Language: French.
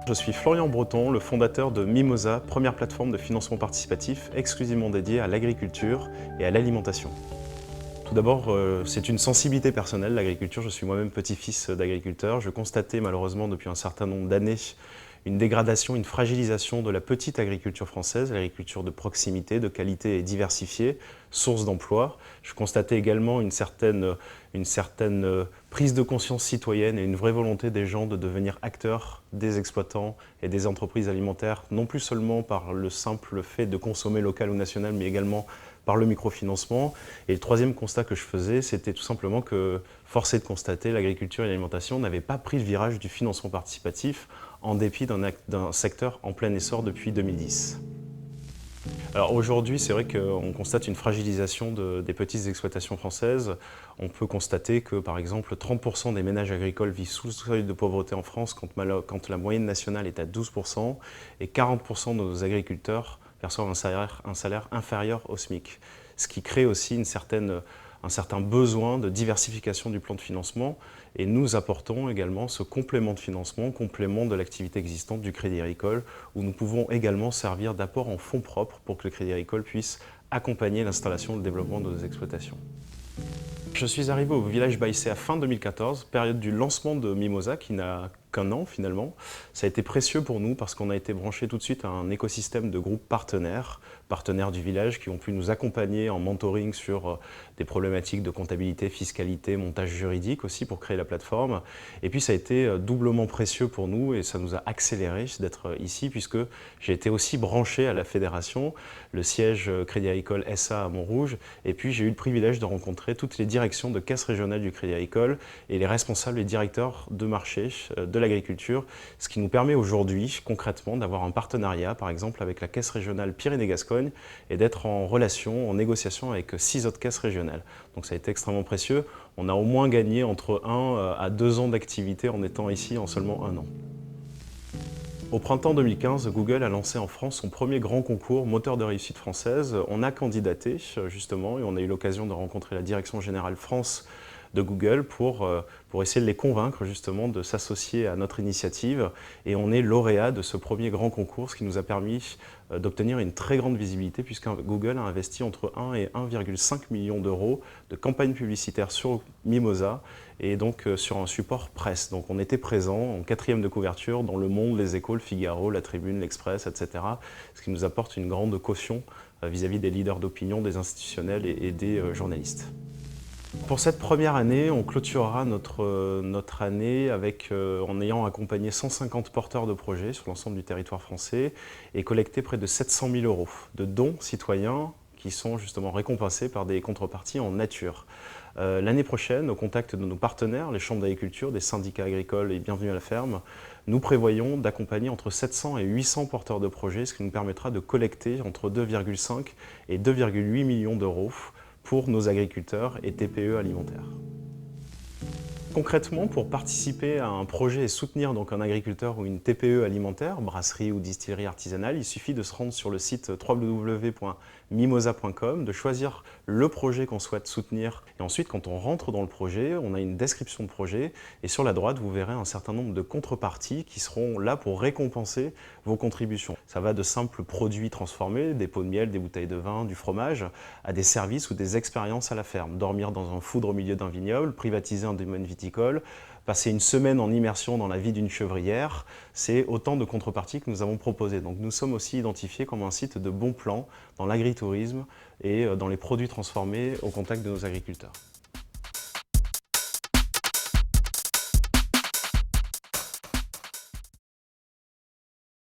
Je suis Florian Breton, le fondateur de Mimosa, première plateforme de financement participatif exclusivement dédiée à l'agriculture et à l'alimentation. Tout d'abord, c'est une sensibilité personnelle, l'agriculture. Je suis moi-même petit-fils d'agriculteur. Je constatais malheureusement depuis un certain nombre d'années une dégradation, une fragilisation de la petite agriculture française, l'agriculture de proximité, de qualité et diversifiée, source d'emploi. Je constatais également une certaine prise de conscience citoyenne et une vraie volonté des gens de devenir acteurs des exploitants et des entreprises alimentaires, non plus seulement par le simple fait de consommer local ou national, mais également par le microfinancement. Et le troisième constat que je faisais, c'était tout simplement que, force est de constater, l'agriculture et l'alimentation n'avaient pas pris le virage du financement participatif en dépit d'un secteur en plein essor depuis 2010. Alors aujourd'hui, c'est vrai qu'on constate une fragilisation des petites exploitations françaises. On peut constater que, par exemple, 30% des ménages agricoles vivent sous le seuil de pauvreté en France, quand la moyenne nationale est à 12%, et 40% de nos agriculteurs perçoivent un salaire inférieur au SMIC, ce qui crée aussi un certain besoin de diversification du plan de financement, et nous apportons également ce complément de financement, complément de l'activité existante du Crédit Agricole, où nous pouvons également servir d'apport en fonds propres pour que le Crédit Agricole puisse accompagner l'installation et le développement de nos exploitations. Je suis arrivé au village Baïsé à fin 2014, période du lancement de Mimosa, qui n'a qu'un an finalement. Ça a été précieux pour nous parce qu'on a été branché tout de suite à un écosystème de groupes partenaires du village qui ont pu nous accompagner en mentoring sur des problématiques de comptabilité, fiscalité, montage juridique aussi pour créer la plateforme. Et puis ça a été doublement précieux pour nous et ça nous a accéléré d'être ici puisque j'ai été aussi branché à la fédération, le siège Crédit Agricole SA à Montrouge, et puis j'ai eu le privilège de rencontrer toutes les directions de caisse régionale du Crédit Agricole et les responsables et directeurs de marché de l'agriculture, ce qui nous permet aujourd'hui concrètement d'avoir un partenariat par exemple avec la caisse régionale Pyrénées-Gascogne et d'être en relation, en négociation avec 6 autres caisses régionales. Donc ça a été extrêmement précieux. On a au moins gagné entre 1 à 2 ans d'activité en étant ici en seulement un an. Au printemps 2015, Google a lancé en France son premier grand concours moteur de réussite française. On a candidaté justement et on a eu l'occasion de rencontrer la direction générale France de Google pour essayer de les convaincre justement de s'associer à notre initiative. Et on est lauréat de ce premier grand concours, ce qui nous a permis d'obtenir une très grande visibilité puisque Google a investi entre 1 et 1,5 million d'euros de campagne publicitaire sur Mimosa et donc sur un support presse. Donc on était présent en 4e de couverture dans Le Monde, Les Échos, Le Figaro, La Tribune, L'Express, etc. Ce qui nous apporte une grande caution vis-à-vis des leaders d'opinion, des institutionnels et des journalistes. Pour cette première année, on clôturera notre année en ayant accompagné 150 porteurs de projets sur l'ensemble du territoire français et collecté près de 700 000 euros de dons citoyens qui sont justement récompensés par des contreparties en nature. L'année prochaine, au contact de nos partenaires, les chambres d'agriculture, des syndicats agricoles et Bienvenue à la ferme, nous prévoyons d'accompagner entre 700 et 800 porteurs de projets, ce qui nous permettra de collecter entre 2,5 et 2,8 millions d'euros pour nos agriculteurs et TPE alimentaires. Concrètement, pour participer à un projet et soutenir donc un agriculteur ou une TPE alimentaire, brasserie ou distillerie artisanale, il suffit de se rendre sur le site www.mimosa.com, de choisir le projet qu'on souhaite soutenir. Et ensuite, quand on rentre dans le projet, on a une description de projet et sur la droite, vous verrez un certain nombre de contreparties qui seront là pour récompenser vos contributions. Ça va de simples produits transformés, des pots de miel, des bouteilles de vin, du fromage, à des services ou des expériences à la ferme. Dormir dans un foudre au milieu d'un vignoble, privatiser un domaine viticole, passer une semaine en immersion dans la vie d'une chevrière, c'est autant de contreparties que nous avons proposées. Donc nous sommes aussi identifiés comme un site de bon plan dans l'agritourisme et dans les produits transformés au contact de nos agriculteurs.